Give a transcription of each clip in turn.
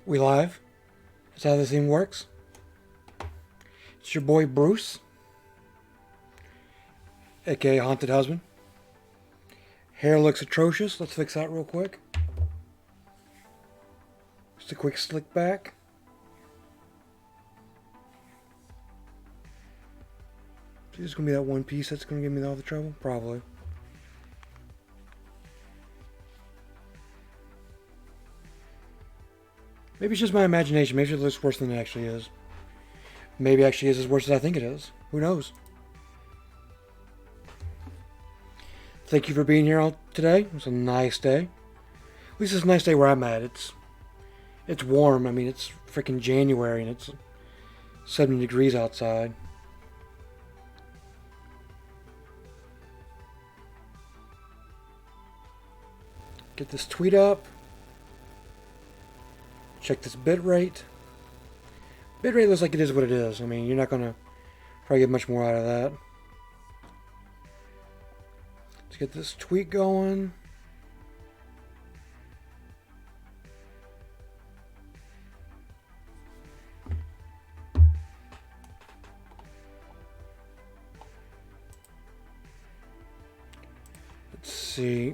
We live. That's how this thing works. It's your boy Bruce, aka Haunted Husband. Hair looks atrocious. Let's fix that real quick. Just a quick slick back. Is this gonna be that one piece that's gonna give me all the trouble? Probably. Maybe it's just my imagination. Maybe it looks worse than it actually is. Maybe it actually is as worse as I think it is. Who knows? Thank you for being here all today. It's a nice day. At least it's a nice day where I'm at. It's warm. I mean, it's freaking January and it's 70 degrees outside. Get this tweet up. Check this bit rate. Bit rate looks like it is what it is. I mean, you're not going to probably get much more out of that. Let's get this tweet going. Let's see.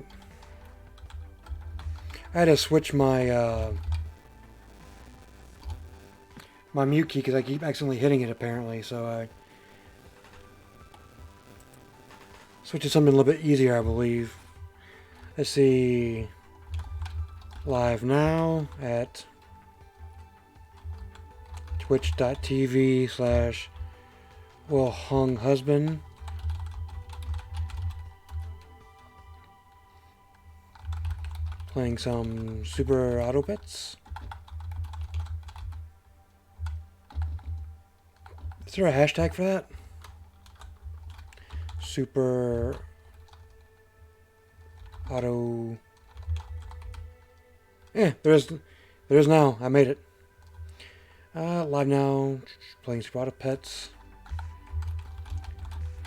I had to switch my my mute key because I keep accidentally hitting it apparently, so I switched to something a little bit easier, I believe. Let's see. Live now at twitch.tv/WillHungHusband. Playing some Super Auto Pets. Is there a hashtag for that? Super Auto. Yeah, there is now. I made it. Live now, playing Super Auto Pets.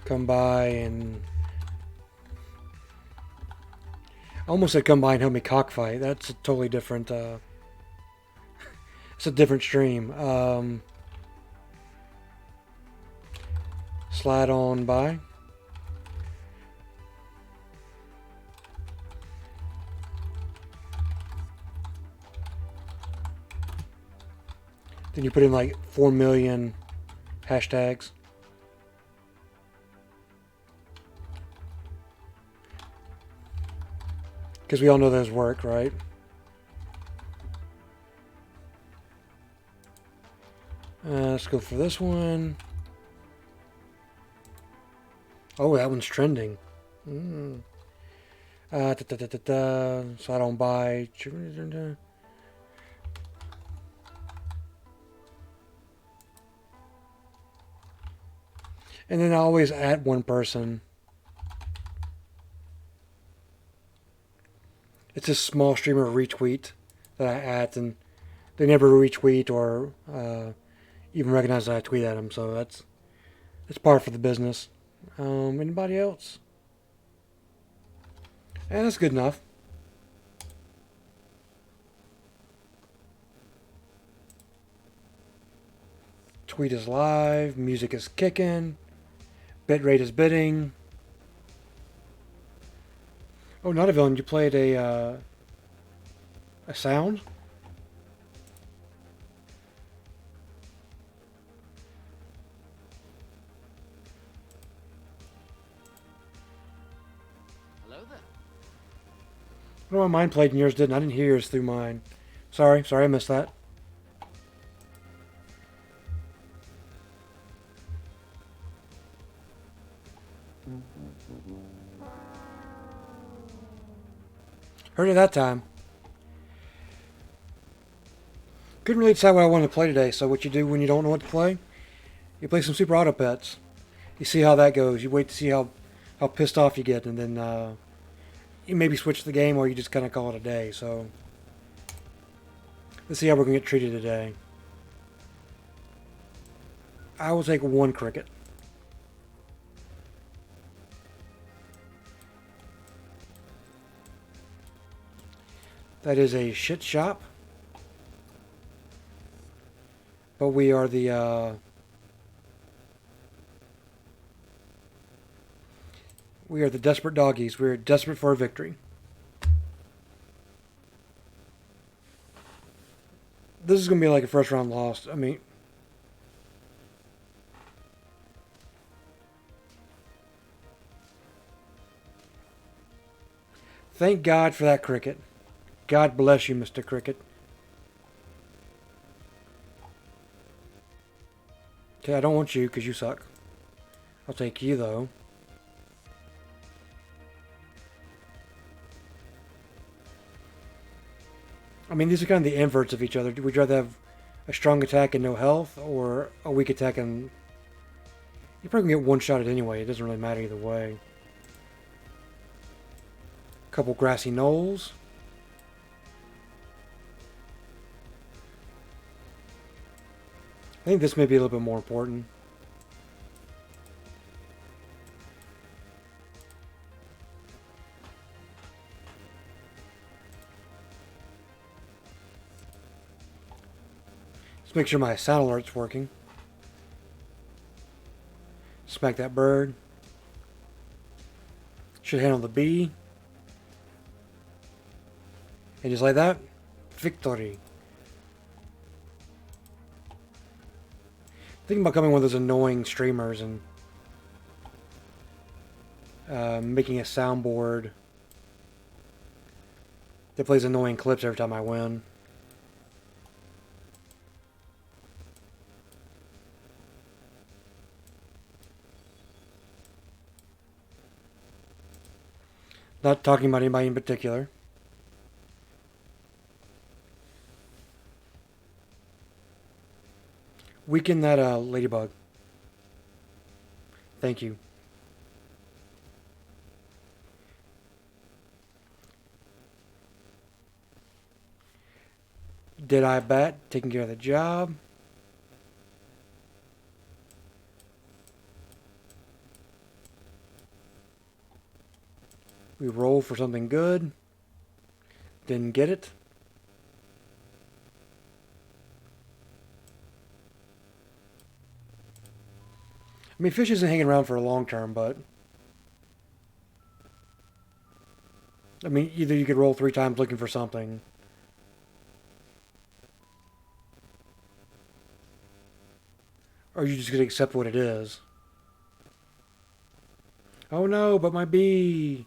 Come by and I almost said come by and help me cockfight. That's a totally different. It's a different stream. Slide on by. Then you put in like 4 million hashtags. Because we all know those work, right? Let's go for this one. Oh, that one's trending. So I don't buy. And then I always add one person. It's a small streamer retweet that I add, and they never retweet or even recognize that I tweet at them. So that's par for the business. Anybody else? And that's good enough. Tweet is live. Music is kicking. Bitrate is bidding. Oh, not a villain. You played a sound? Hello there. I don't know why mine played and yours didn't. I didn't hear yours through mine. Sorry, I missed that. Heard it that time. Couldn't really decide what I wanted to play today, so what you do when you don't know what to play, you play some Super Auto Pets. You see how that goes. You wait to see how pissed off you get, and then you maybe switch the game or you just kind of call it a day. So let's see how we're going to get treated today. I will take one cricket. That is a shit shop. But we are the desperate doggies. We're desperate for a victory. This is going to be like a first round loss. I mean, thank God for that cricket. God bless you, Mr. Cricket. Okay, I don't want you because you suck. I'll take you, though. I mean, these are kind of the inverts of each other. Would you rather have a strong attack and no health, or a weak attack and... You probably can get one-shotted anyway. It doesn't really matter either way. Couple grassy knolls. I think this may be a little bit more important. Let's make sure my sound alert's working. Smack that bird. Should handle the bee. And just like that, victory. Thinking about becoming one of those annoying streamers and making a soundboard that plays annoying clips every time I win. Not talking about anybody in particular. Weaken that ladybug. Thank you. Did I bat? Taking care of the job. We roll for something good. Didn't get it. I mean, fish isn't hanging around for a long term, but... I mean, either you could roll 3 times looking for something. Or you just gonna accept what it is. Oh no, but my bee!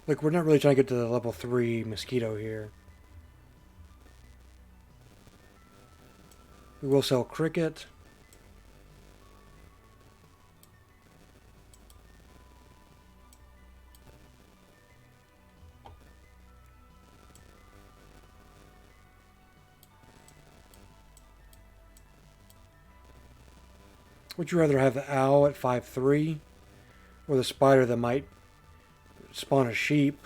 Look, we're not really trying to get to the level 3 mosquito here. We will sell cricket. Would you rather have the owl at 5-3 or the spider that might spawn a sheep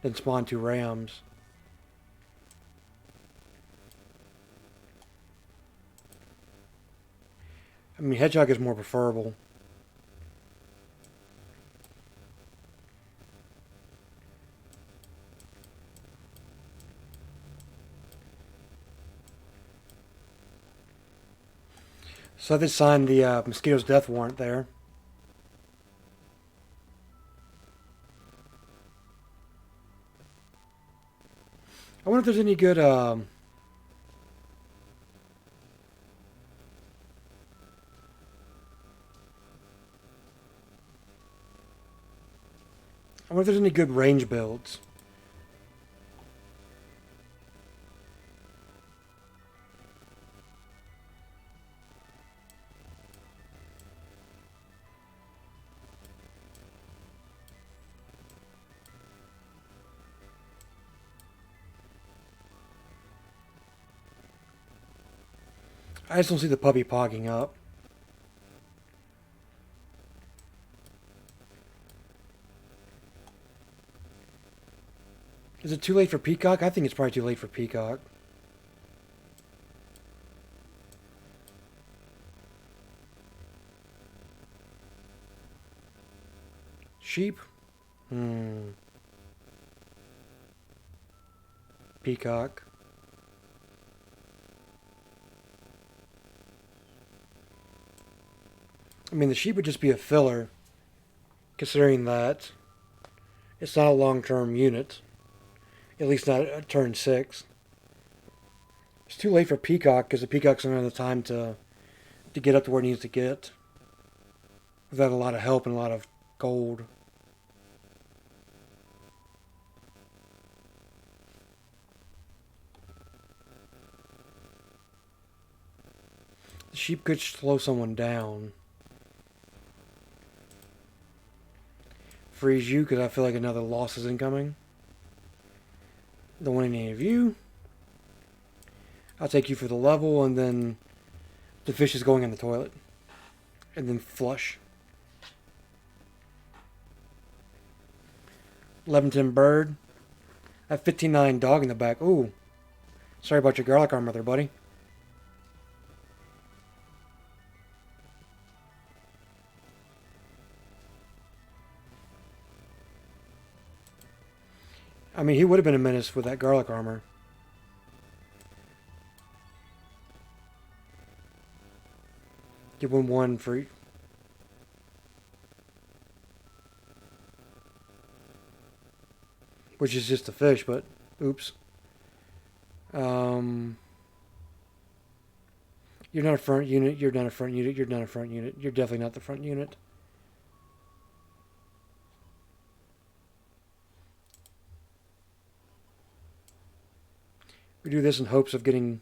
than spawn 2 rams? I mean, hedgehog is more preferable. So they signed the mosquito's death warrant there. I wonder if there's any good... I wonder if there's any good range builds. I just don't see the puppy pogging up. Is it too late for Peacock? I think it's probably too late for Peacock. Sheep. Peacock. I mean, the sheep would just be a filler, considering that it's not a long-term unit. At least not at turn 6. It's too late for Peacock, because the Peacock's don't have the time to get up to where it needs to get without a lot of help and a lot of gold. The sheep could slow someone down. Freeze you, because I feel like another loss is incoming. Don't want any of you. I'll take you for the level, and then the fish is going in the toilet. And then flush. 11-10 bird. I have 15-9 dog in the back. Ooh. Sorry about your garlic armor there, buddy. I mean, he would have been a menace with that garlic armor. Give him one free. Which is just a fish, but oops. You're not a front unit. You're not a front unit. You're not a front unit. You're definitely not the front unit. We do this in hopes of getting...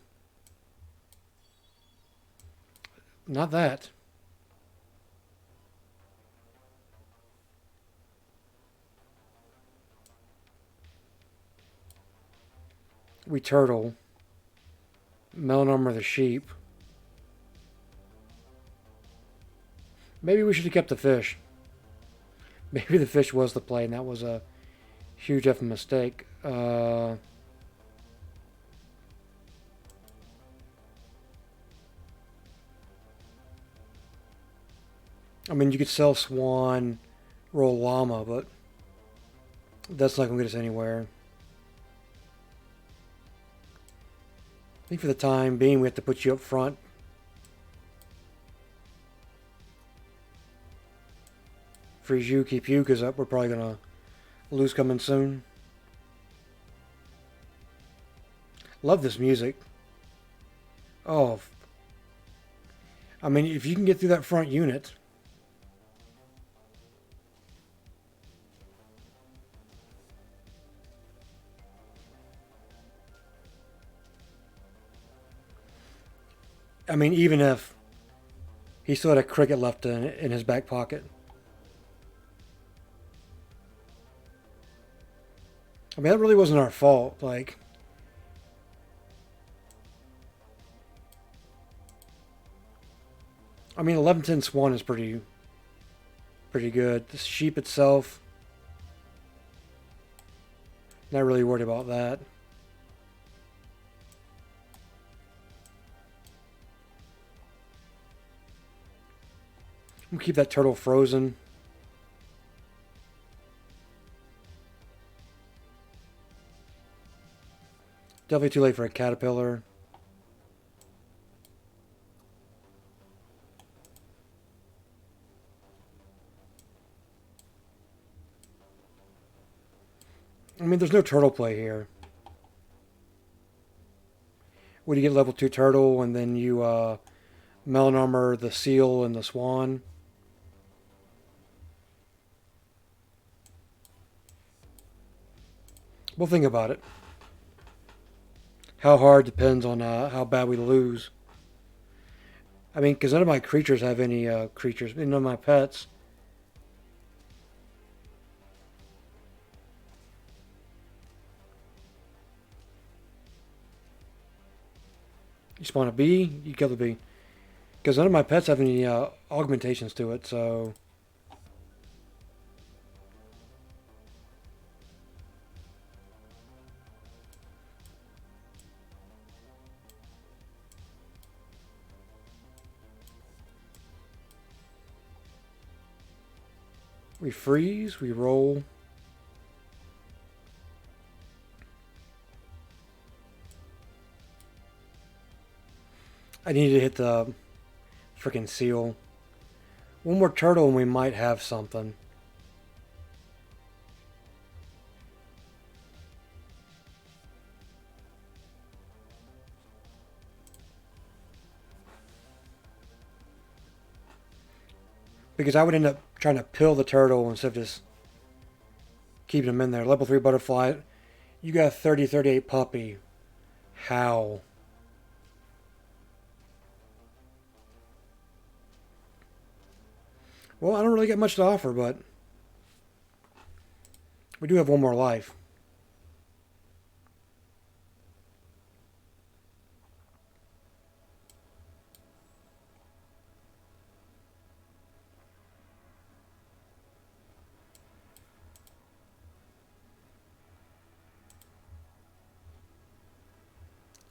Not that. We turtle. Melon armor the sheep. Maybe we should have kept the fish. Maybe the fish was the play, and that was a huge effing mistake. I mean, you could sell Swan, roll Llama, but that's not going to get us anywhere. I think for the time being, we have to put you up front. Freeze you, keep you, because we're probably going to lose coming soon. Love this music. Oh. I mean, if you can get through that front unit... I mean, even if he still had a cricket left in his back pocket. I mean, that really wasn't our fault. Like, I mean, 11-10 Swan is pretty good. The sheep itself, not really worried about that. We'll keep that turtle frozen. Definitely too late for a caterpillar. I mean, there's no turtle play here. Would you get level 2 turtle and then you melon armor the seal and the swan? We'll think about it. How hard depends on how bad we lose. I mean, because none of my creatures have any creatures. None of my pets. You spawn a bee, you kill the bee. Because none of my pets have any augmentations to it, so... We freeze, we roll. I need to hit the freaking seal. One more turtle and we might have something. Because I would end up trying to pill the turtle instead of just keeping him in there. Level 3 butterfly. You got a 38 puppy. How? Well, I don't really get much to offer, but we do have one more life.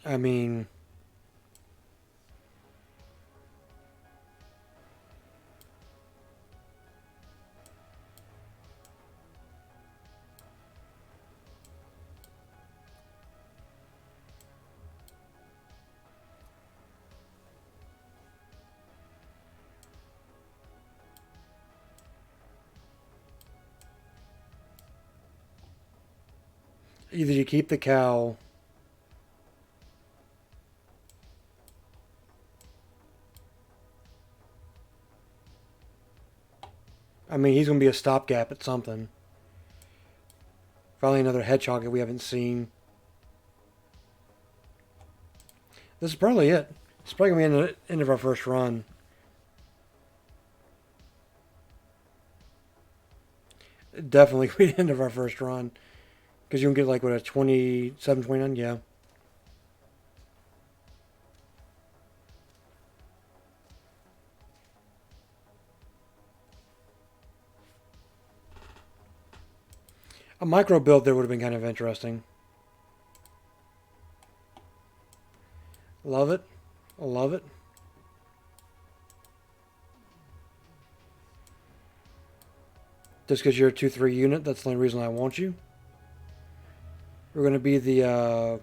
I mean, either you keep the cow. I mean, he's going to be a stopgap at something. Probably another hedgehog that we haven't seen. This is probably it. It's probably going to be the end of our first run. Definitely the end of our first run. Because you can get like, what, a 27, 29? Yeah. A micro build there would have been kind of interesting. Love it. Love it. Just because you're a 2-3 unit, that's the only reason I want you. We're going to be the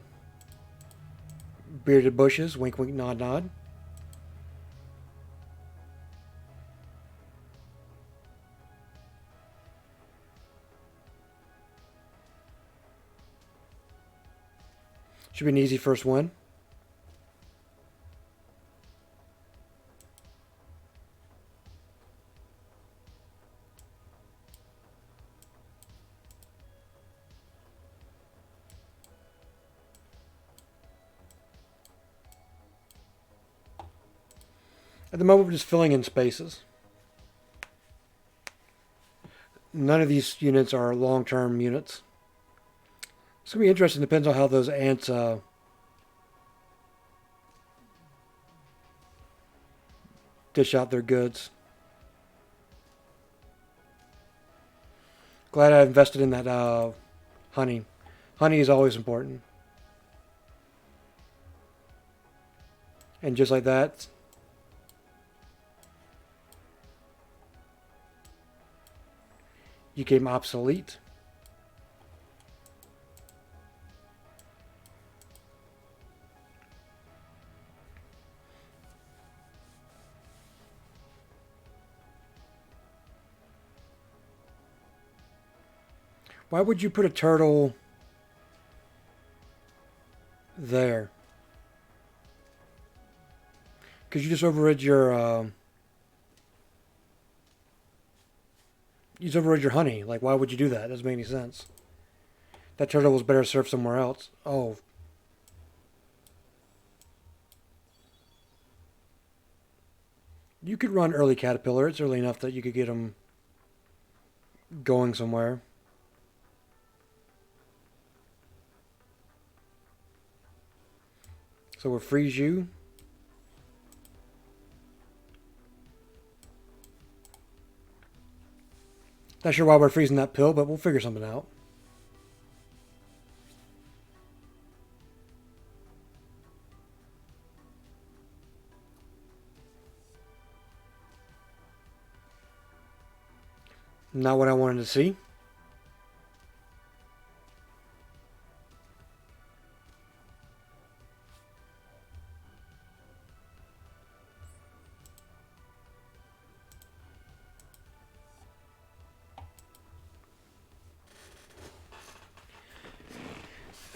bearded bushes. Wink, wink, nod, nod. Should be an easy first win. At the moment, we're just filling in spaces. None of these units are long-term units. It's going to be interesting. Depends on how those ants dish out their goods. Glad I invested in that honey. Honey is always important. And just like that, you became obsolete. Why would you put a turtle there? Because you just overrid your honey. Like, why would you do that? That doesn't make any sense. That turtle was better served somewhere else. Oh. You could run early caterpillar. It's early enough that you could get them going somewhere. So we'll freeze you. Not sure why we're freezing that pill, but we'll figure something out. Not what I wanted to see.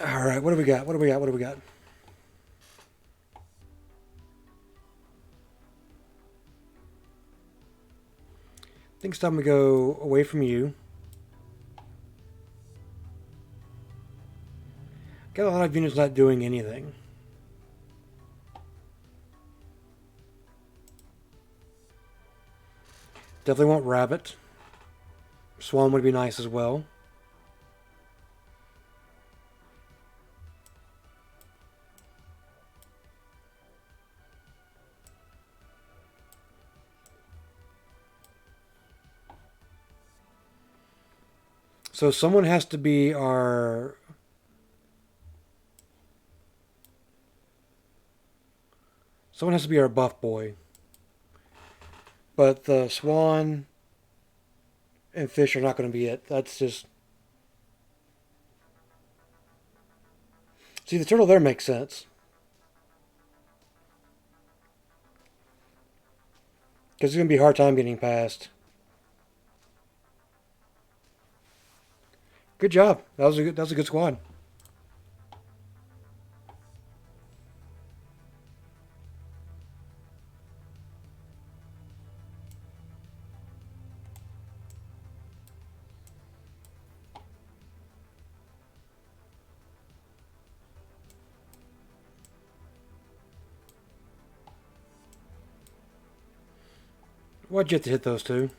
All right, what do we got? What do we got? What do we got? I think it's time to go away from you. Got a lot of units not doing anything. Definitely want rabbit. Swan would be nice as well. So someone has to be our... Someone has to be our buff boy. But the swan and fish are not going to be it. That's just... See, the turtle there makes sense. Because it's going to be a hard time getting past. Good job. That was a good squad. Why'd you have to hit those two?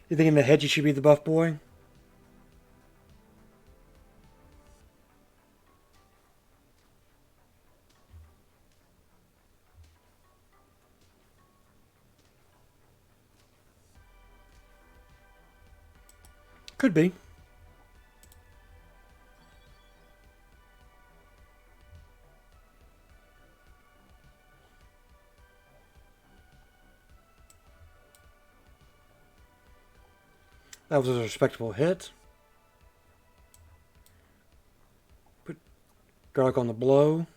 You think in the head you should be the buff boy? Could be. That was a respectable hit. Put garlic on the blow.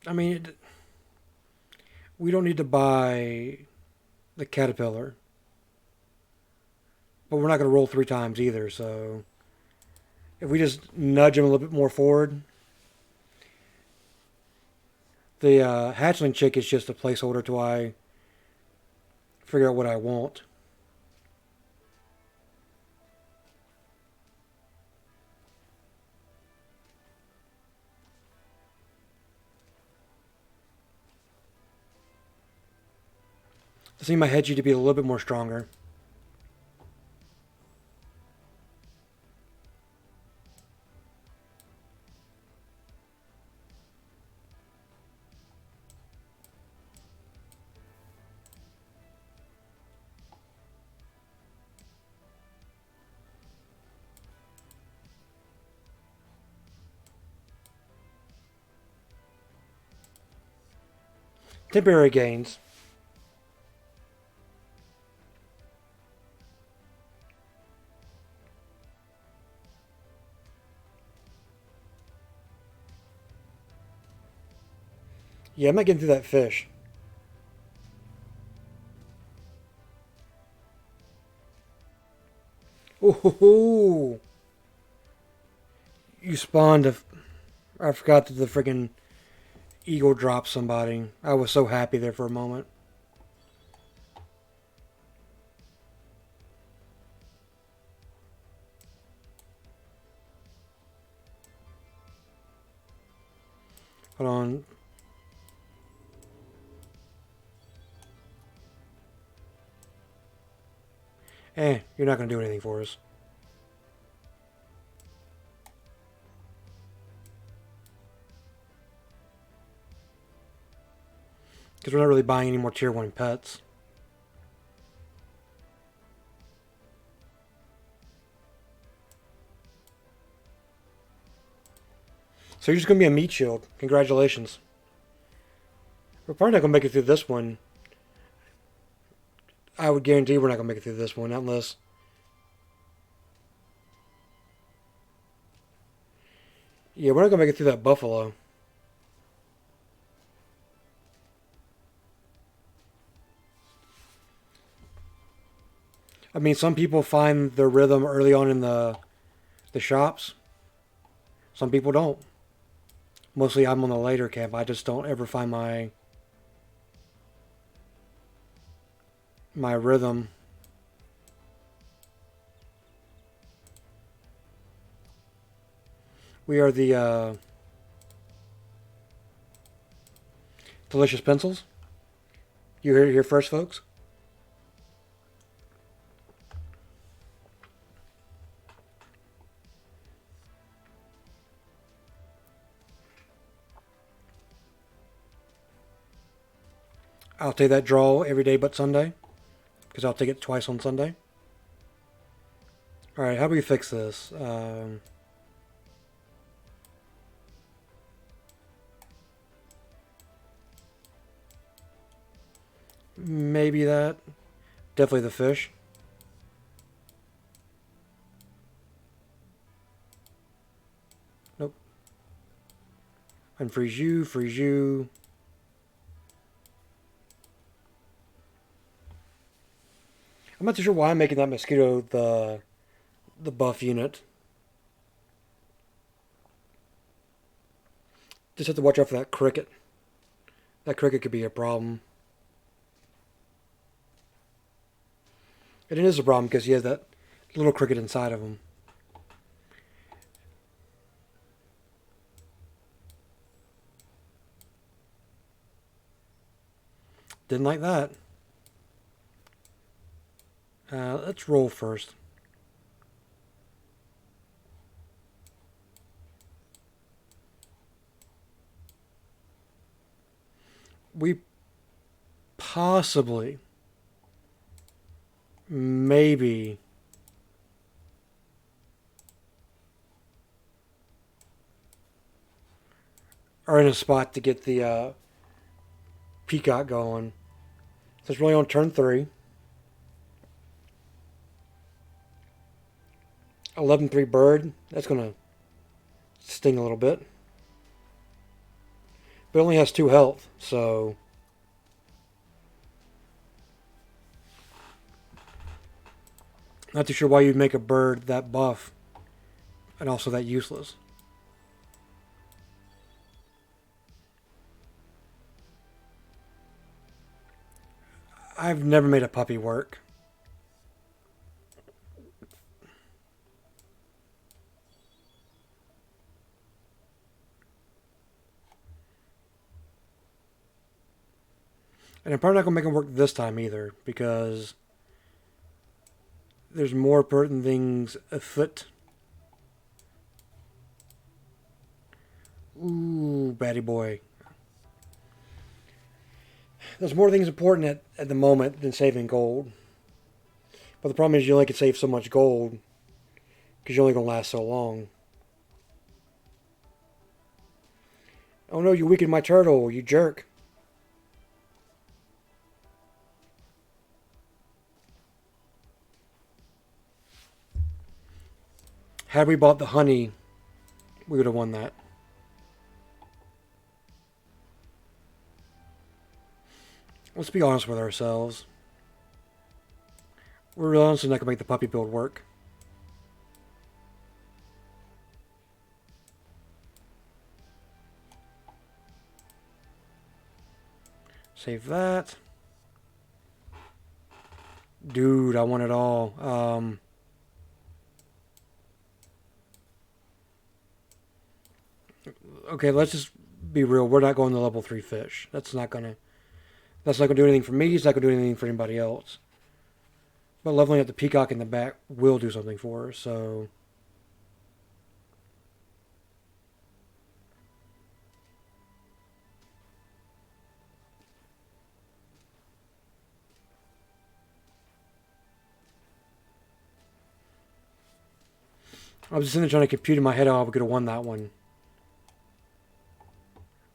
I mean, we don't need to buy the caterpillar. But we're not going to roll 3 times either, so... If we just nudge him a little bit more forward... The hatchling chick is just a placeholder till I figure out what I want. I see my hedgie to be a little bit more stronger. Temporary gains. Yeah, I'm not getting through that fish. Ooh, you spawned a... I forgot that the freaking eagle dropped somebody. I was so happy there for a moment. Hold on. You're not going to do anything for us. Because we're not really buying any more tier 1 pets. So you're just going to be a meat shield. Congratulations. We're probably not going to make it through this one. I would guarantee we're not going to make it through this one unless... Yeah, we're not going to make it through that buffalo. I mean, some people find their rhythm early on in the shops. Some people don't. Mostly I'm on the later camp. I just don't ever find my rhythm. We are the Delicious Pencils. You heard it here first, folks. I'll take that draw every day but Sunday, because I'll take it twice on Sunday. Alright, how do we fix this? Maybe that. Definitely the fish. Nope. Unfreeze you, freeze you. I'm not too sure why I'm making that mosquito the buff unit. Just have to watch out for that cricket. That cricket could be a problem. And it is a problem because he has that little cricket inside of him. Didn't like that. Let's roll first. We possibly, maybe, are in a spot to get the peacock going. So it's really on turn 3. 11-3 bird. That's going to sting a little bit. But it only has 2 health, so... Not too sure why you'd make a bird that buff and also that useless. I've never made a puppy work. And I'm probably not going to make it work this time either, because there's more important things afoot. Ooh, batty boy. There's more things important at the moment than saving gold. But the problem is you only can save so much gold, because you're only going to last so long. Oh no, you weakened my turtle, you jerk. Had we bought the honey, we would have won that. Let's be honest with ourselves. We're honestly not going to make the puppy build work. Save that. Dude, I want it all. Okay, let's just be real. We're not going to level 3 fish. That's not gonna do anything for me. It's not gonna do anything for anybody else. But leveling up the peacock in the back will do something for her, so... I was just sitting there trying to compute in my head how I could have won that one.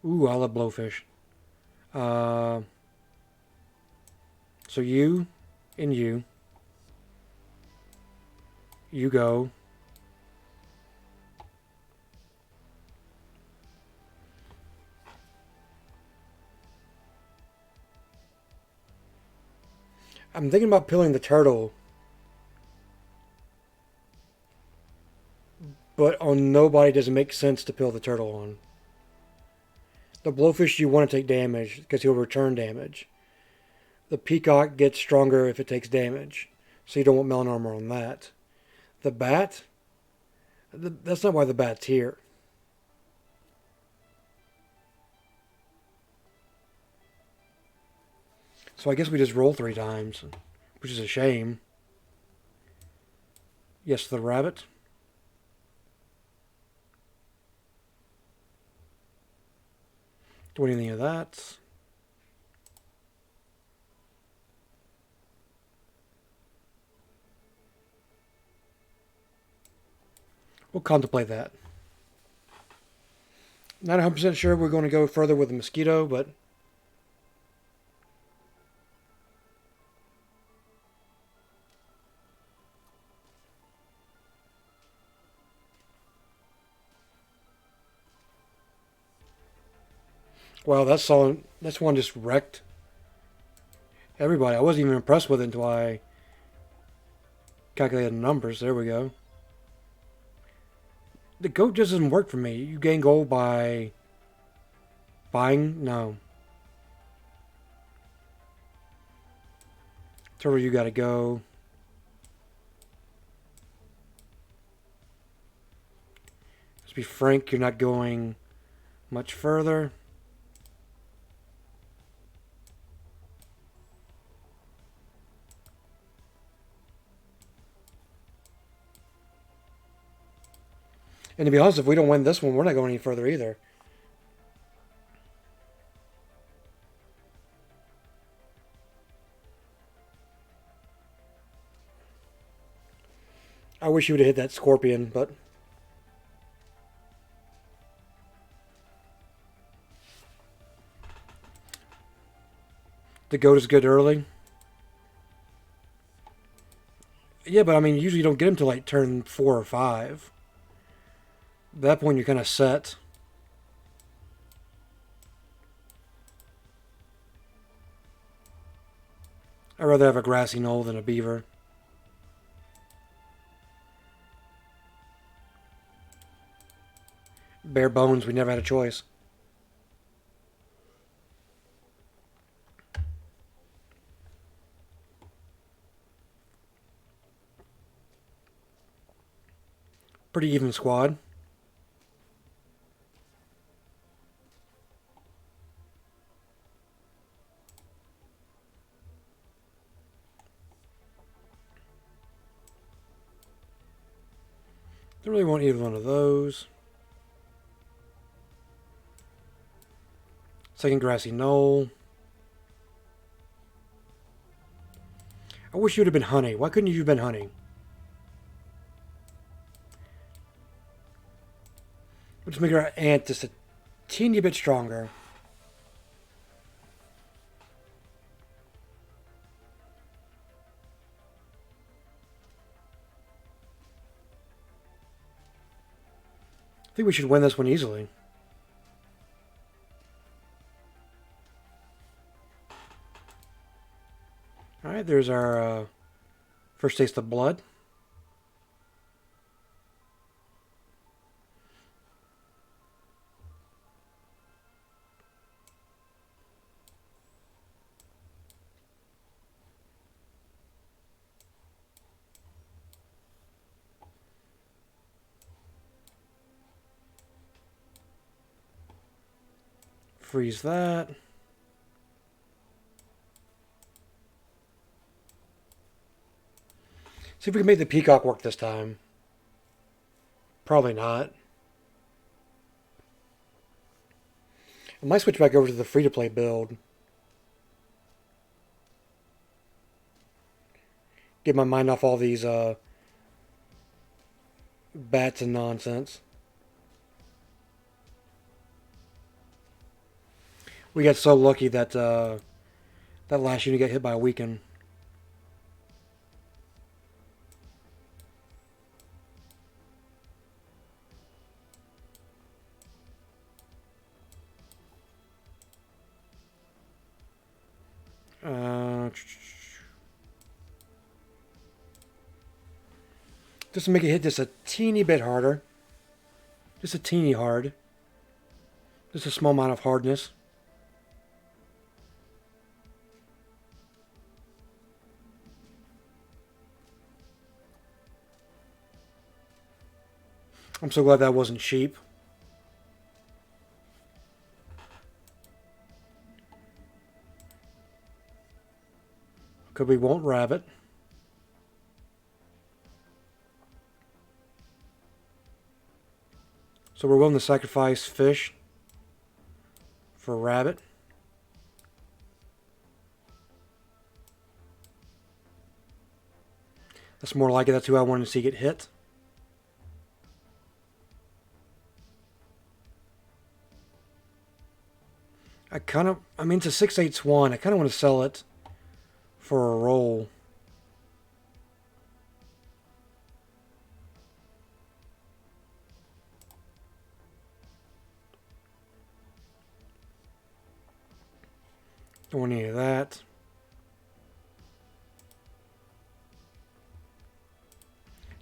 Ooh, I love blowfish. Uh, so you and you go. I'm thinking about peeling the turtle, but on nobody does it make sense to peel the turtle on. The blowfish you want to take damage because he'll return damage. The peacock gets stronger if it takes damage, so you don't want melon armor on that. The bat, that's not why the bat's here. So I guess we just roll 3 times, which is a shame. Yes, the rabbit. Do anything of that. We'll contemplate that. Not 100% sure we're going to go further with the mosquito, but wow, that's one just wrecked everybody. I wasn't even impressed with it until I calculated the numbers. There we go. The goat just doesn't work for me. You gain gold by buying? No. Turtle, you gotta go. Let's be frank, you're not going much further. And to be honest, if we don't win this one, we're not going any further either. I wish you would have hit that scorpion, but the goat is good early. Yeah, but I mean, usually you don't get him till like turn 4 or 5. At that point, you're kind of set. I'd rather have a grassy knoll than a beaver. Bare bones, we never had a choice. Pretty even squad. Don't really want either one of those. Second grassy knoll. I wish you would have been honey. Why couldn't you have been honey? We'll just make our ant just a teeny bit stronger. I think we should win this one easily. Alright, there's our first taste of blood. Freeze that. See if we can make the peacock work this time. Probably not. I might switch back over to the free-to-play build. Get my mind off all these bats and nonsense. We got so lucky that that last unit got hit by a weaken. Just to make it hit just a teeny bit harder. Just a teeny hard. Just a small amount of hardness. I'm so glad that wasn't sheep. Because we won't rabbit. So we're willing to sacrifice fish for rabbit. That's more like it. That's who I wanted to see get hit. I mean, it's a 6/8 swan. I kind of want to sell it for a roll. Don't want any of that.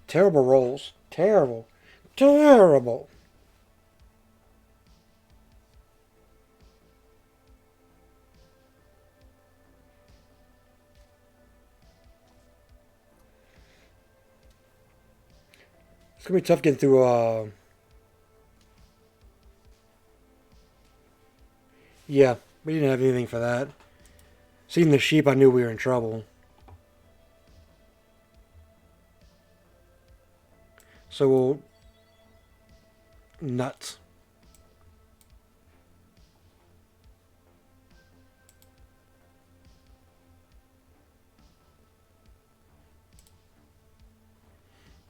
Terrible rolls. Terrible. Terrible. It's going to be tough getting through, yeah, we didn't have anything for that. Seeing the sheep, I knew we were in trouble. So we'll... Nuts.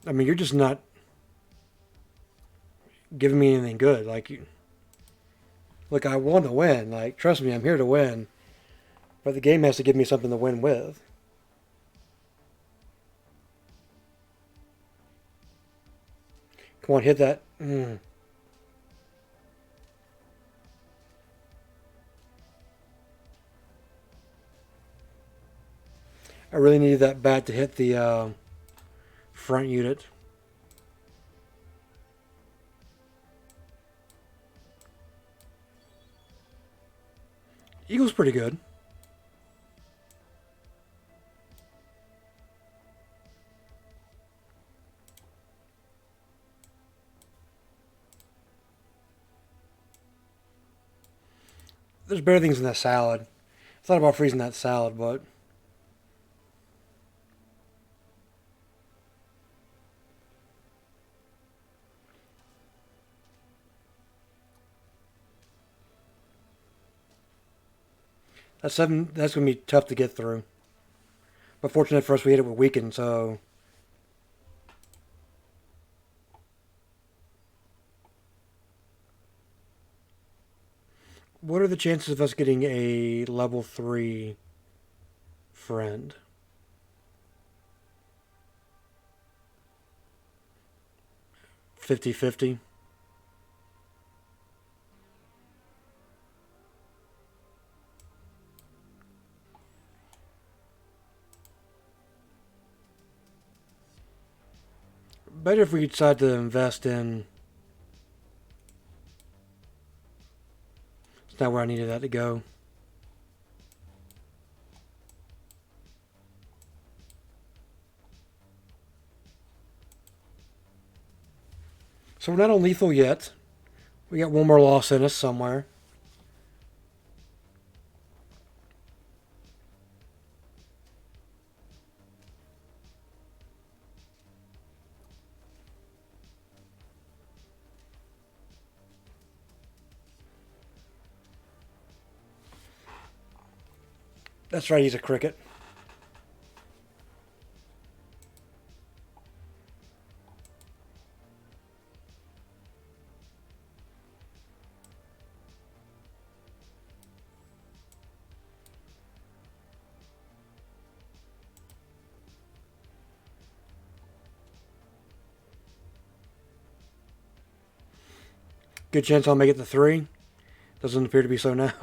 I mean, you're just not giving me anything good. Like, look, I want to win. Like, trust me, I'm here to win. But the game has to give me something to win with. Come on, hit that. I really needed that bat to hit the front unit. Eagle's pretty good. There's better things in that salad. I thought about freezing that salad, but... That's going to be tough to get through. But fortunate for us, we hit it with weaken, so... What are the chances of us getting a level 3 friend? 50-50. Better if we decide to invest in... It's not where I needed that to go. So we're not on lethal yet. We got one more loss in us somewhere. That's right, he's a cricket. Good chance I'll make it to 3. Doesn't appear to be so now.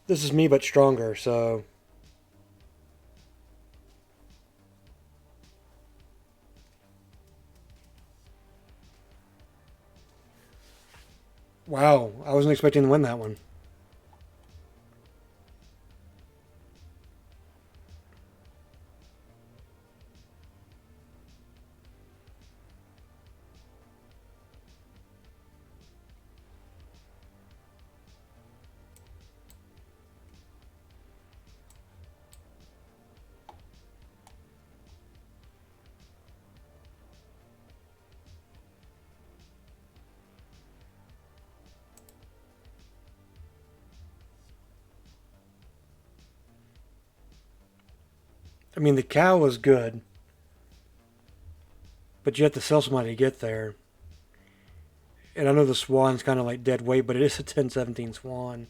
This is me, but stronger, so... Wow, I wasn't expecting to win that one. I mean, the cow is good, but you have to sell somebody to get there. And I know the swan's kind of like dead weight, but it is a 10-17 swan.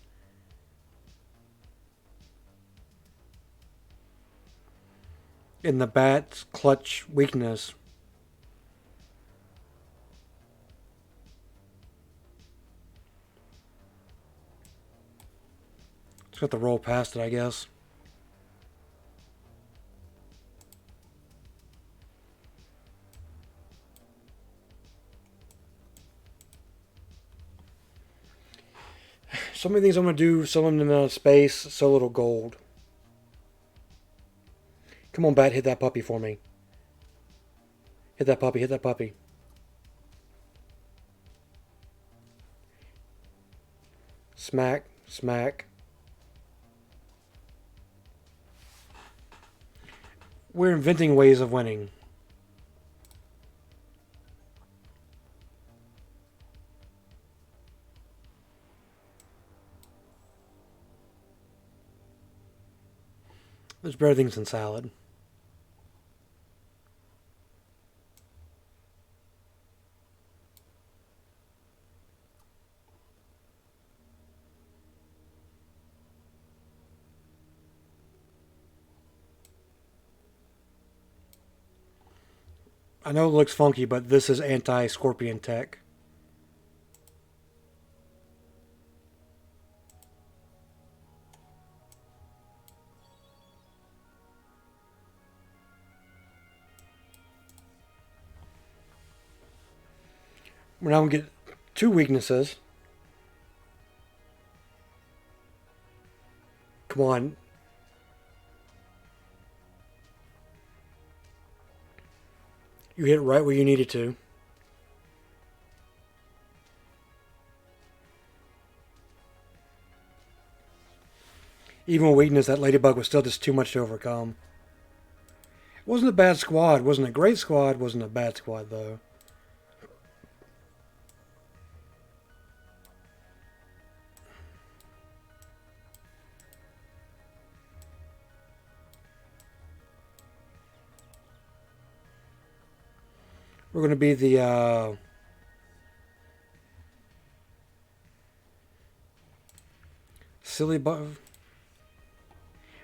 And the bat's clutch weakness. Just got to roll past it, I guess. So many things I'm going to do, some of them in space, so little gold. Come on, bat, hit that puppy for me. Hit that puppy, hit that puppy. Smack, smack. We're inventing ways of winning. There's better things than salad. I know it looks funky, but this is anti-scorpion tech. We're now going to get 2 weaknesses. Come on. You hit right where you needed to. Even with weakness, that ladybug was still just too much to overcome. It wasn't a bad squad. Wasn't a great squad. Wasn't a bad squad, though. We're going to be the silly butt.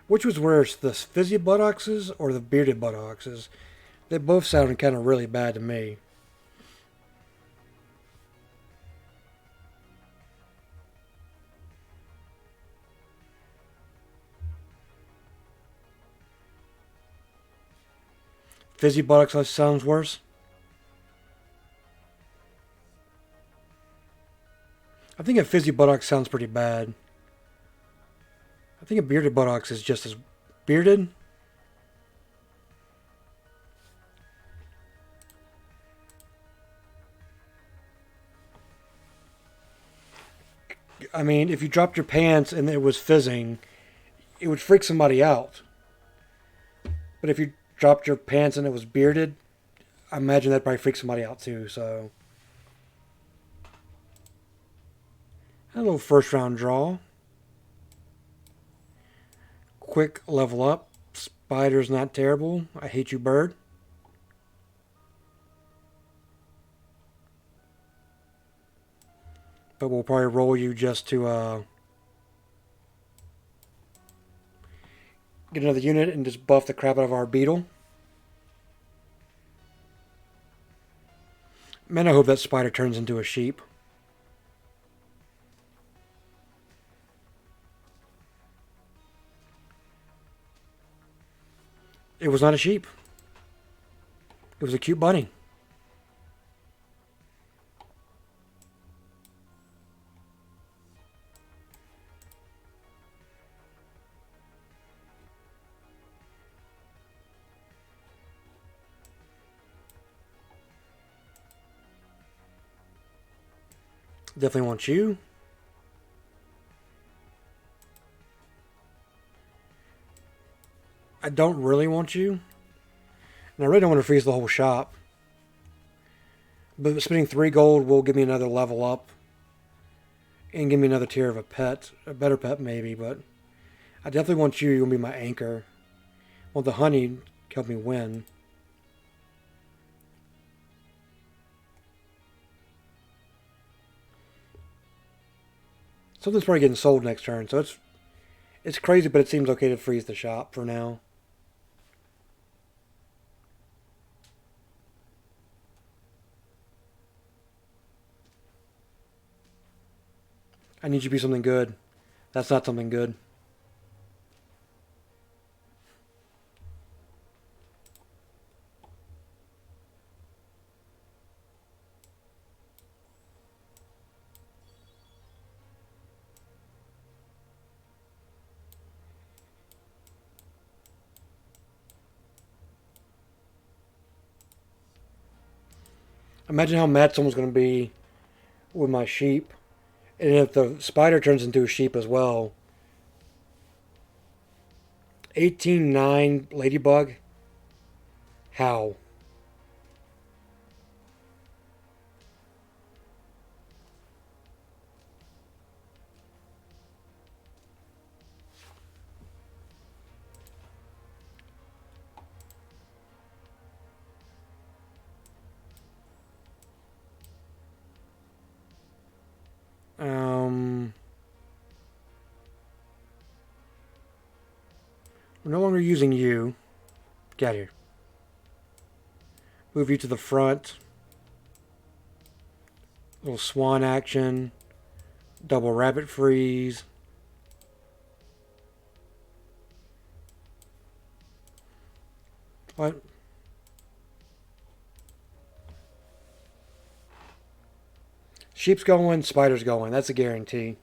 Which was worse, the fizzy buttocks or the bearded buttocks? They both sounded kind of really bad to me. Fizzy buttocks sounds worse. I think a fizzy buttocks sounds pretty bad. I think a bearded buttocks is just as bearded. I mean, if you dropped your pants and it was fizzing, it would freak somebody out. But if you dropped your pants and it was bearded, I imagine that'd probably freak somebody out too, so... Hello, first round draw. Quick level up. Spider's not terrible. I hate you, bird. But we'll probably roll you just to get another unit and just buff the crap out of our beetle. Man, I hope that spider turns into a sheep. It was not a sheep. It was a cute bunny. Definitely want you. I don't really want you. And I really don't want to freeze the whole shop. But spending 3 gold will give me another level up. And give me another tier of a pet. A better pet maybe, but I definitely want you. You're going to be my anchor. I want the honey to help me win. Something's probably getting sold next turn, so it's crazy, but it seems okay to freeze the shop for now. I need you to be something good. That's not something good. Imagine how mad someone's going to be with my sheep. And if the spider turns into a sheep as well. 18-9 ladybug. How? We're no longer using you. Get out of here. Move you to the front. Little swan action. Double rabbit freeze. What? Sheep's going, spider's going. That's a guarantee.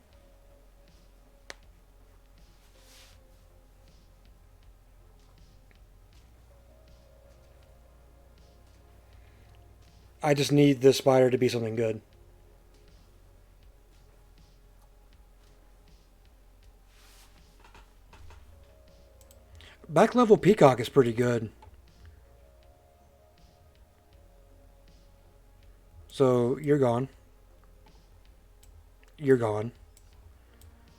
I just need this spider to be something good. Back level peacock is pretty good. So you're gone. You're gone.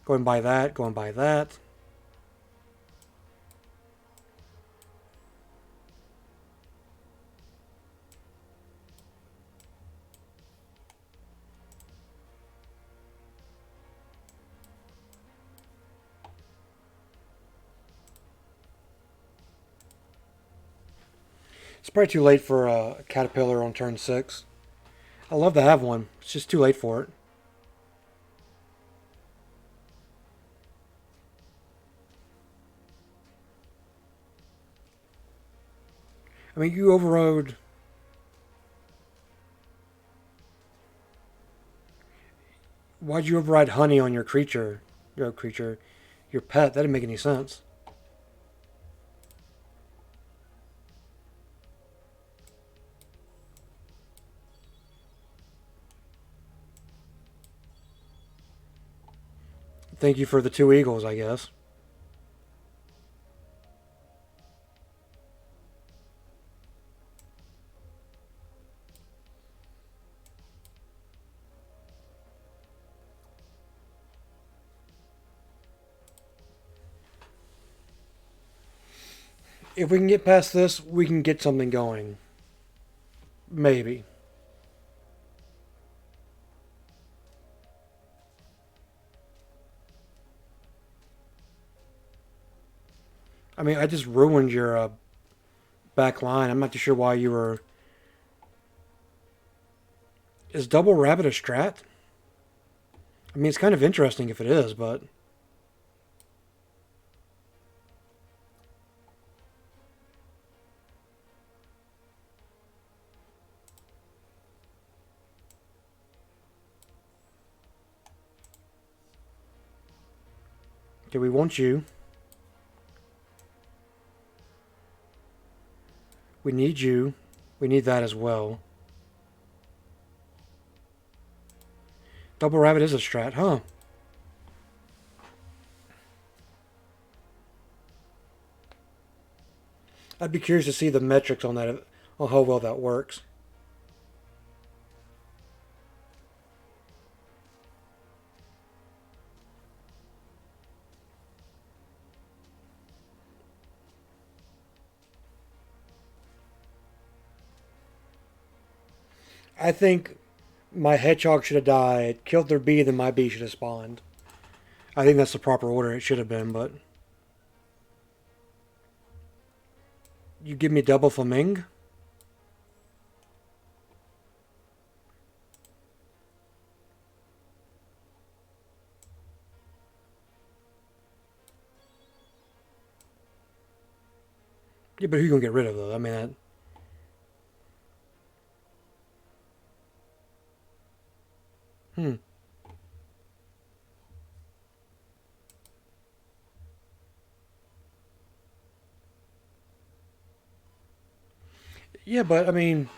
Going by that, going by that. It's probably too late for a caterpillar on turn 6. I love to have one. It's just too late for it. I mean, you overrode. Why'd you override honey on your creature? Your creature, your pet. That didn't make any sense. Thank you for the 2 eagles, I guess. If we can get past this, we can get something going. Maybe. I mean, I just ruined your back line. I'm not too sure why you were... Is double rabbit a strat? I mean, it's kind of interesting if it is, but... Okay, we want you. We need you. We need that as well. Double rabbit is a strat, huh? I'd be curious to see the metrics on that, on how well that works. I think my hedgehog should have died, killed their bee, then my bee should have spawned. I think that's the proper order it should have been, but... You give me double flaming? Yeah, but who you gonna get rid of, though? I mean, that... Hmm. Yeah, but, I mean...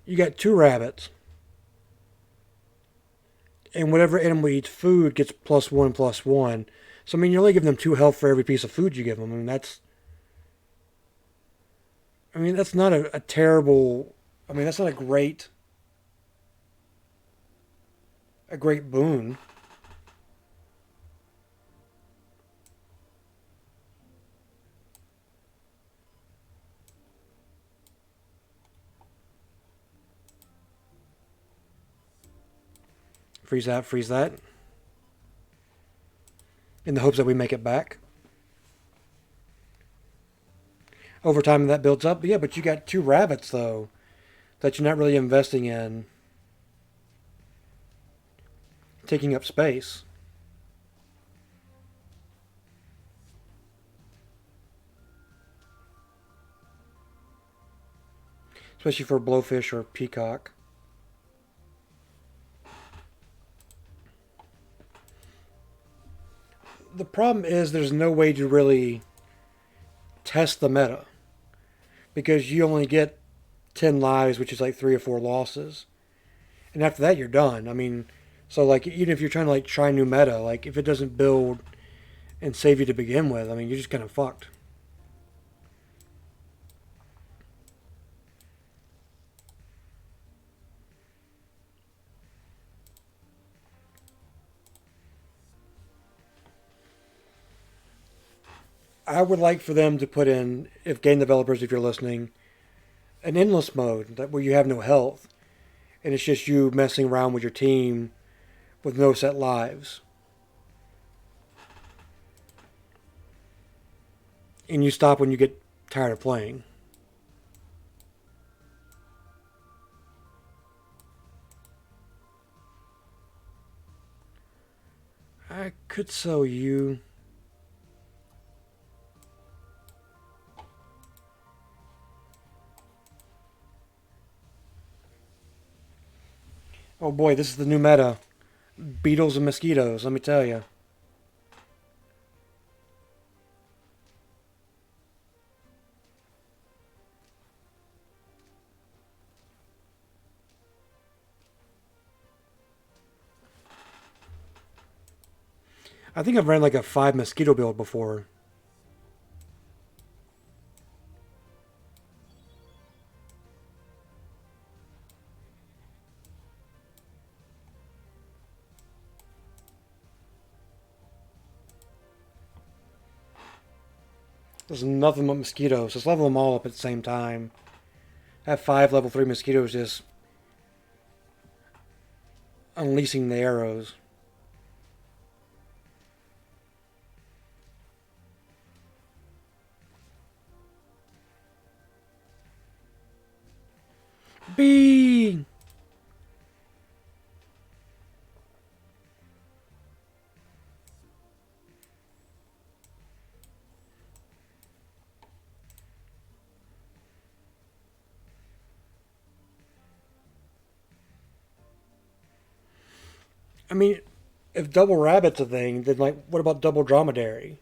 You got two rabbits. And whatever animal eats food gets +1, +1. So, I mean, you're only giving them 2 health for every piece of food you give them. I mean, that's... I mean, that's not a terrible... I mean, that's not a great... A great boon. Freeze that, freeze that. In the hopes that we make it back. Over time that builds up. But yeah, but you got 2 rabbits, though, that you're not really investing in. Taking up space. Especially for blowfish or peacock. The problem is there's no way to really test the meta. Because you only get 10 lives, which is like 3 or 4 losses. And after that, you're done. I mean, so like, even if you're trying to like try new meta, like if it doesn't build and save you to begin with, I mean, you're just kind of fucked. I would like for them to put in, if game developers, if you're listening, an endless mode that where you have no health, and it's just you messing around with your team with no set lives, and you stop when you get tired of playing. I could sell you. Oh boy, this is the new meta. Beetles and mosquitoes, let me tell you. I think I've ran like a 5 mosquito build before. There's nothing but mosquitoes. Just level them all up at the same time. Have 5 level 3 mosquitoes just unleashing the arrows. Bee! I mean, if double rabbit's a thing, then like, what about double dromedary?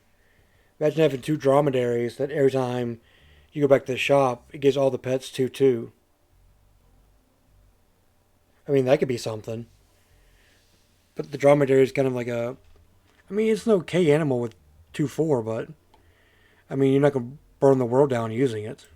Imagine having 2 dromedaries that every time you go back to the shop, it gives all the pets 2 2. I mean, that could be something. But the dromedary is kind of like a. I mean, it's an okay animal with 2 4, but. I mean, you're not going to burn the world down using it.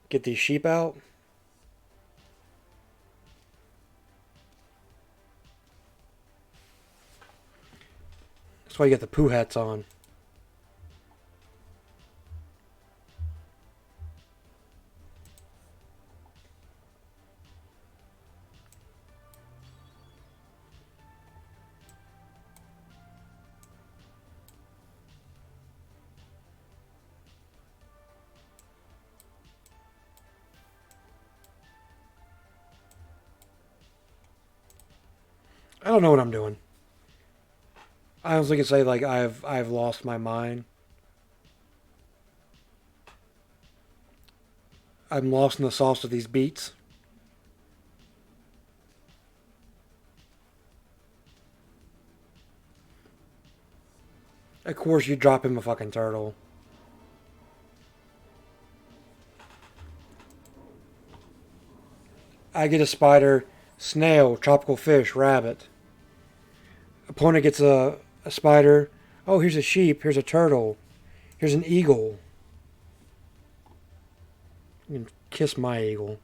Get these sheep out. That's why you got the poo hats on. I don't know what I'm doing. I honestly can say like I've lost my mind. I'm lost in the sauce of these beats. Of course, you drop him a fucking turtle. I get a spider, snail, tropical fish, rabbit. Opponent gets a spider. Oh, here's a sheep. Here's a turtle. Here's an eagle. You can kiss my eagle.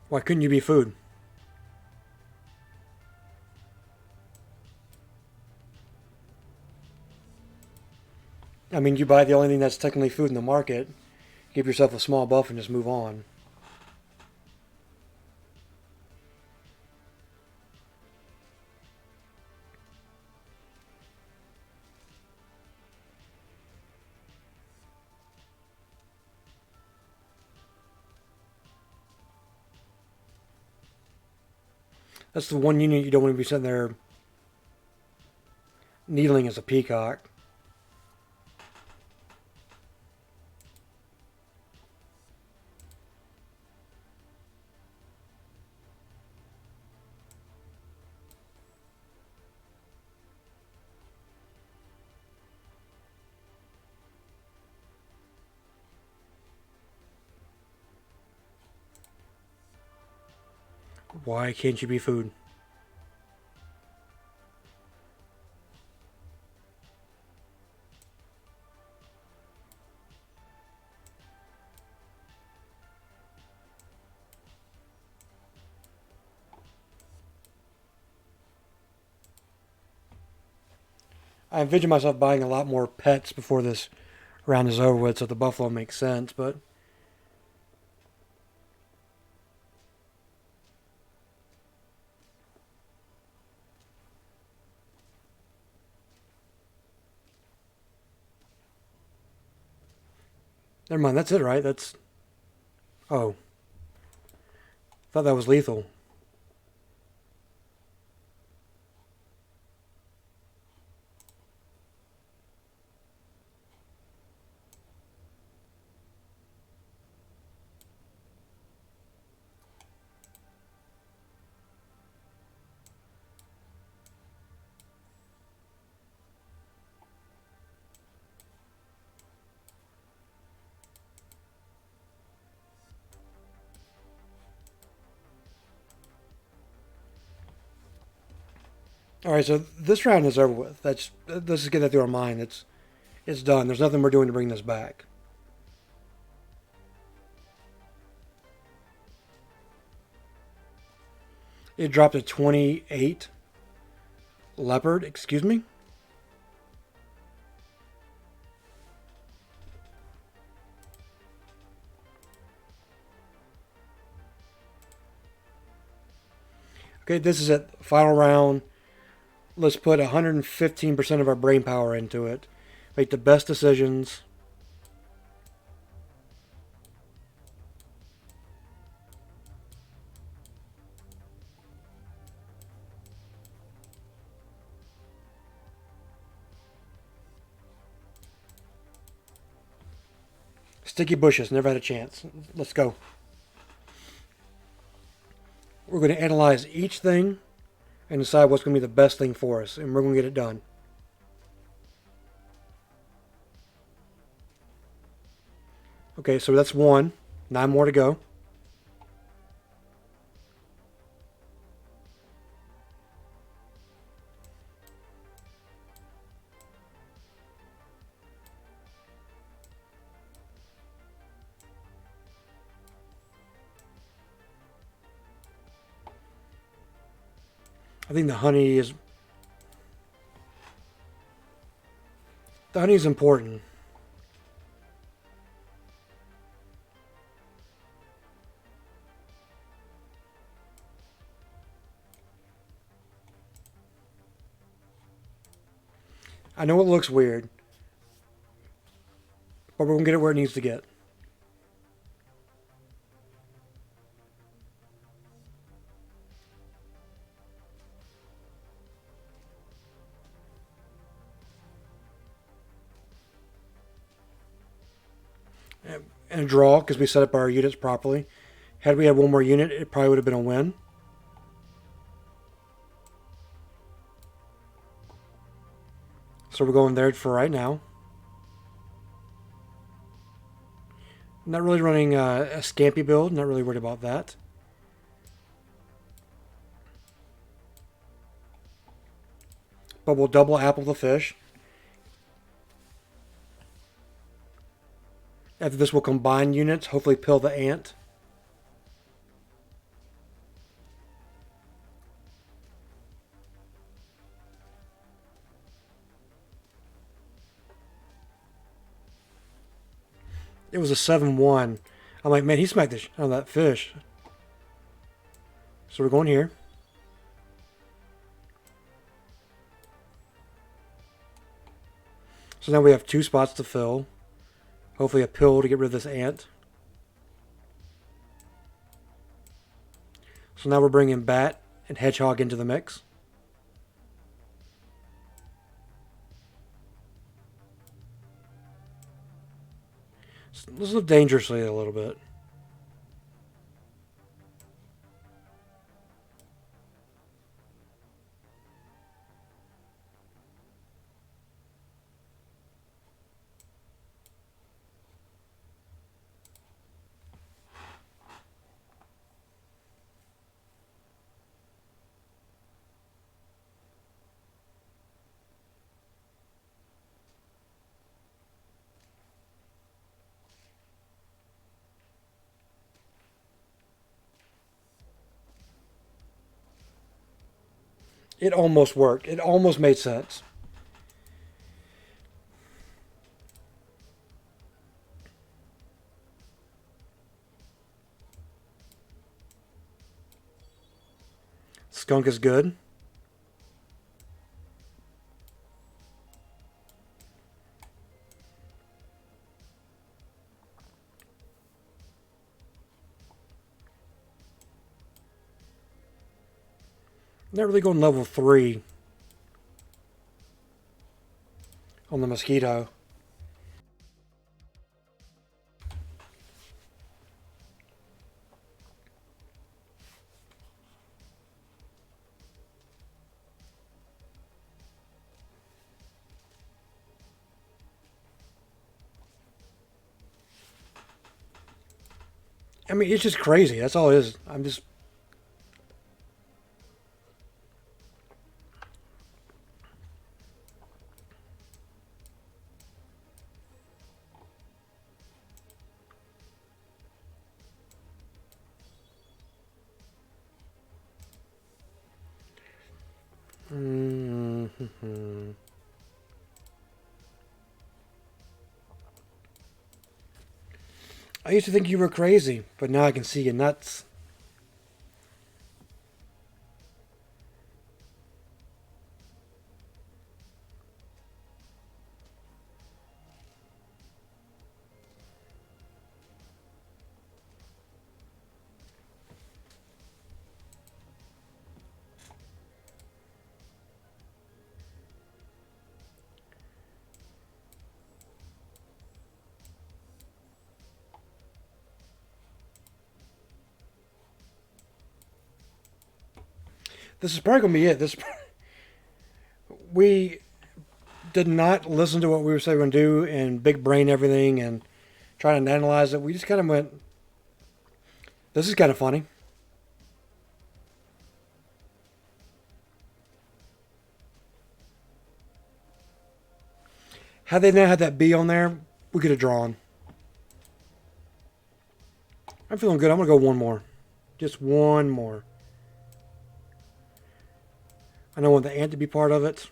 Why couldn't you be food? I mean, you buy the only thing that's technically food in the market, give yourself a small buff, and just move on. That's the one unit you don't want to be sitting there needling as a peacock. Why can't you be food? I envision myself buying a lot more pets before this round is over with, so the buffalo makes sense, but never mind, that's it, right? That's. Oh. Thought that was lethal. All right, so this round is over with. Let's just get that through our mind. It's done. There's nothing we're doing to bring this back. It dropped to 28. Leopard, excuse me. Okay, this is it. Final round. Let's put 115% of our brain power into it. Make the best decisions. Sticky bushes, never had a chance. Let's go. We're going to analyze each thing and decide what's going to be the best thing for us, and we're going to get it done. Okay, so that's one. 9 more to go. I think the honey is important. I know it looks weird, but we're going to get it where it needs to get. And a draw, because we set up our units properly. Had we had one more unit, it probably would have been a win. So we're going there for right now. Not really running a Scampy build. Not really worried about that. But we'll double apple the fish. After this, we'll combine units. Hopefully pill the ant. It was a 7-1. I'm like, man, he smacked the shit out of that fish. So we're going here. So now we have 2 spots to fill. Hopefully a pill to get rid of this ant. So now we're bringing bat and hedgehog into the mix. So let's live dangerously a little bit. It almost worked. It almost made sense. Skunk is good. Not really going level 3 on the mosquito. I mean, it's just crazy. That's all it is. I'm just... I used to think you were crazy, but now I can see you're nuts. This is probably gonna be it. We did not listen to what we were saying we were gonna do and big brain everything and try to analyze it. We just kind of went, this is kind of funny. Had they not had that B on there, we could have drawn. I'm feeling good. I'm going to go one more. Just one more. I don't want the ant to be part of it.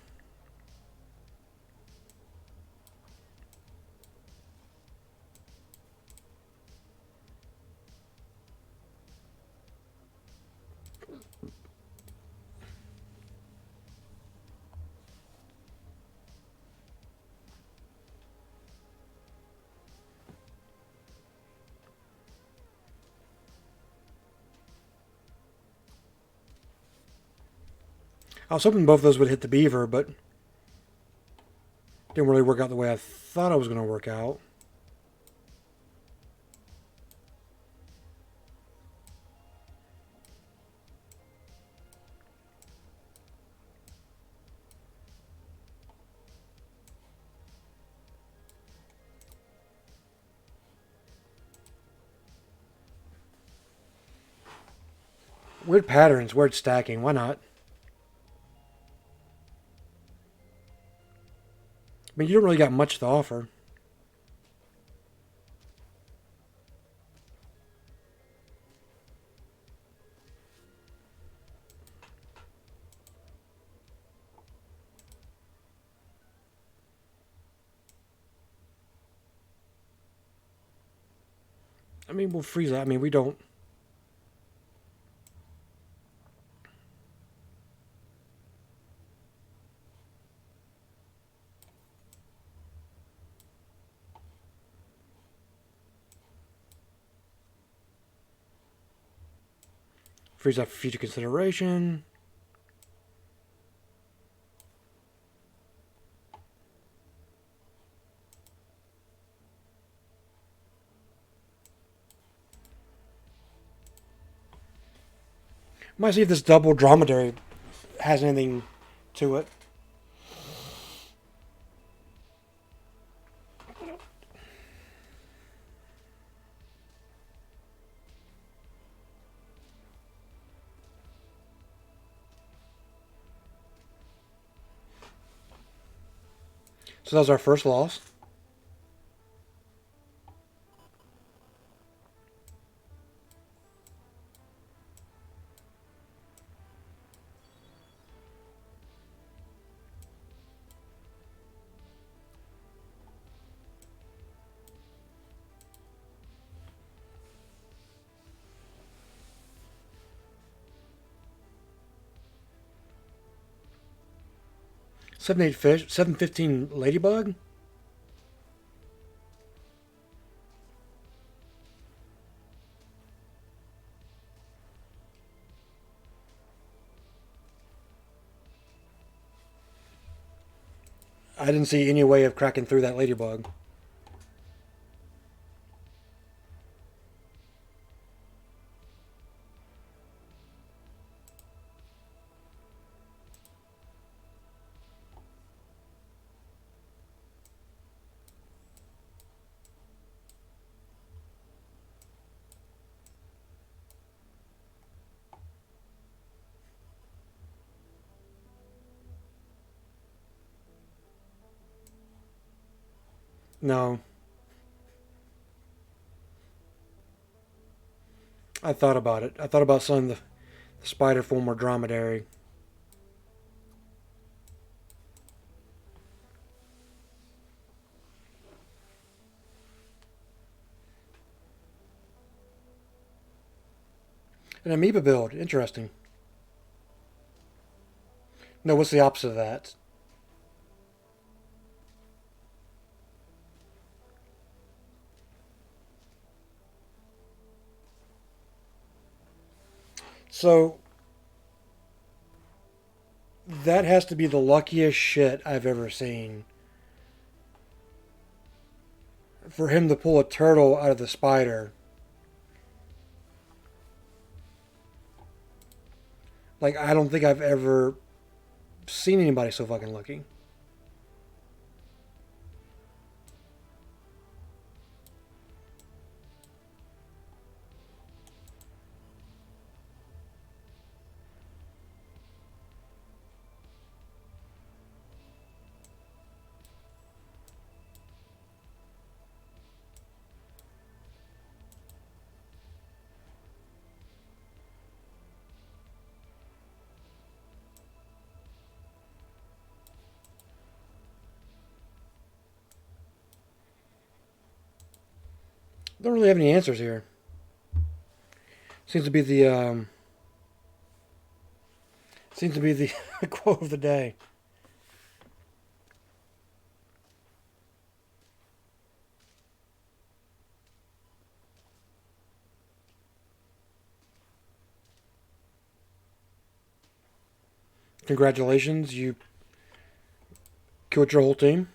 I was hoping both of those would hit the beaver, but didn't really work out the way I thought it was going to work out. Weird patterns, weird stacking. Why not? I mean, you don't really got much to offer. I mean, we'll freeze that. I mean, we don't. Freeze that for future consideration. Might see if this double dromedary has anything to it. So that was our first loss. Seven eight fish, 715 ladybug. I didn't see any way of cracking through that ladybug. No. I thought about it. I thought about selling the spider form or dromedary. An amoeba build. Interesting. No, what's the opposite of that? So, that has to be the luckiest shit I've ever seen. For him to pull a turtle out of the spider. Like, I don't think I've ever seen anybody so fucking lucky. Don't really have any answers here. Seems to be the quote of the day. Congratulations, you killed your whole team.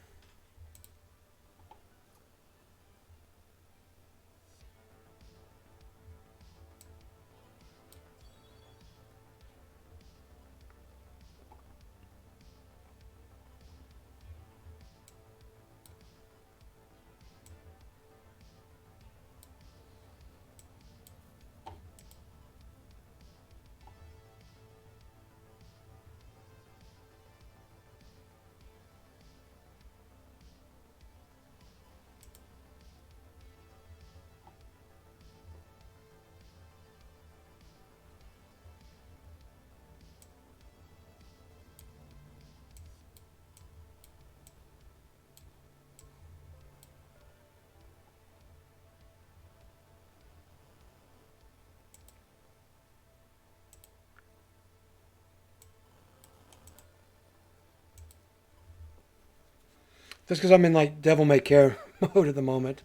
Just because I'm in like devil may care mode at the moment.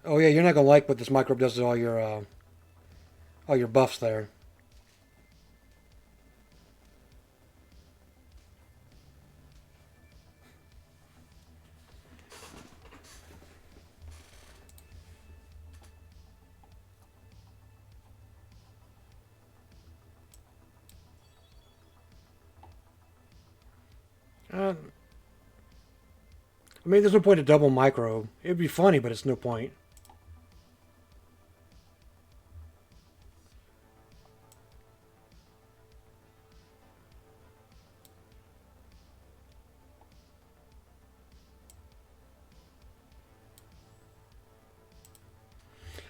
Oh yeah, you're not gonna like what this microbe does to all your buffs there. I mean, there's no point to double microbe. It'd be funny, but it's no point.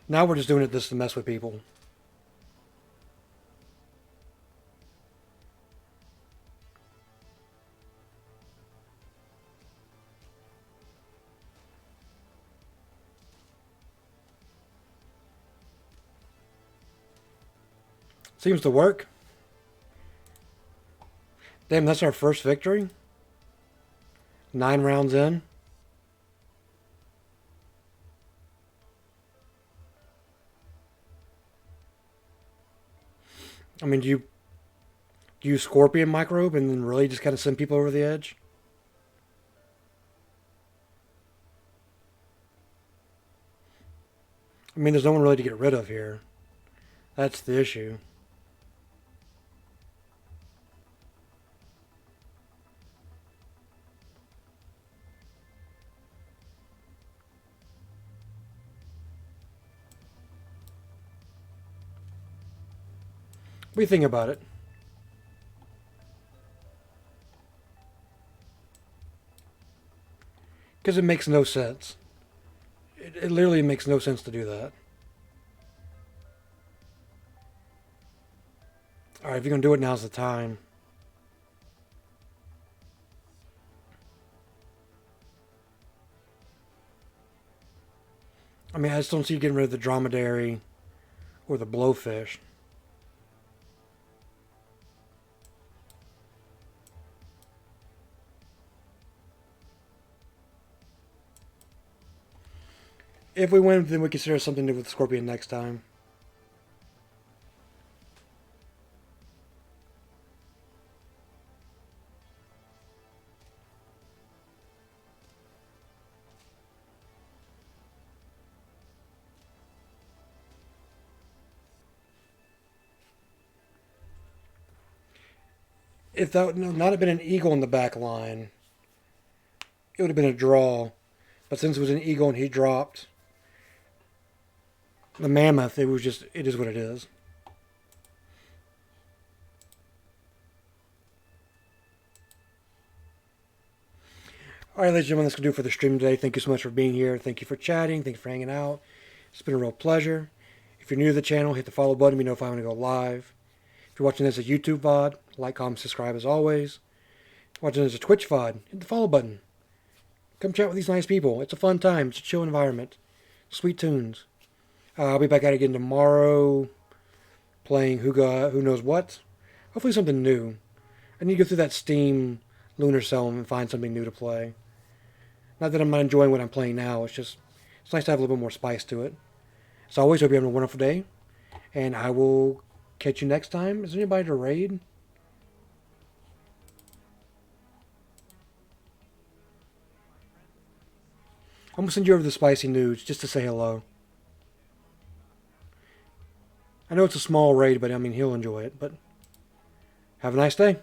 Now we're just doing it just to mess with people. Seems to work. Damn, that's our first victory. 9 rounds in. I mean, do you scorpion microbe and then really just kind of send people over the edge? I mean, there's no one really to get rid of here. That's the issue. What do you think about it? Because it makes no sense. It literally makes no sense to do that. Alright, if you're going to do it, now's the time. I mean, I just don't see you getting rid of the dromedary or the blowfish. If we win, then we consider something new with the scorpion next time. If that would not have been an eagle in the back line, it would have been a draw. But since it was an eagle and he dropped the mammoth, it is what it is. All right, ladies and gentlemen, that's going to do it for the stream today. Thank you so much for being here. Thank you for chatting. Thank you for hanging out. It's been a real pleasure. If you're new to the channel, hit the follow button. Be notified when I go live. If you're watching this as a YouTube VOD, like, comment, subscribe as always. If you're watching this as a Twitch VOD, hit the follow button. Come chat with these nice people. It's a fun time. It's a chill environment. Sweet tunes. I'll be back at it again tomorrow, playing Who Knows What. Hopefully something new. I need to go through that Steam Lunar Cell and find something new to play. Not that I'm not enjoying what I'm playing now. It's nice to have a little bit more spice to it. As always, hope you're having a wonderful day. And I will catch you next time. Is there anybody to raid? I'm going to send you over the spicy nudes just to say hello. I know it's a small raid, but I mean, he'll enjoy it. But have a nice day.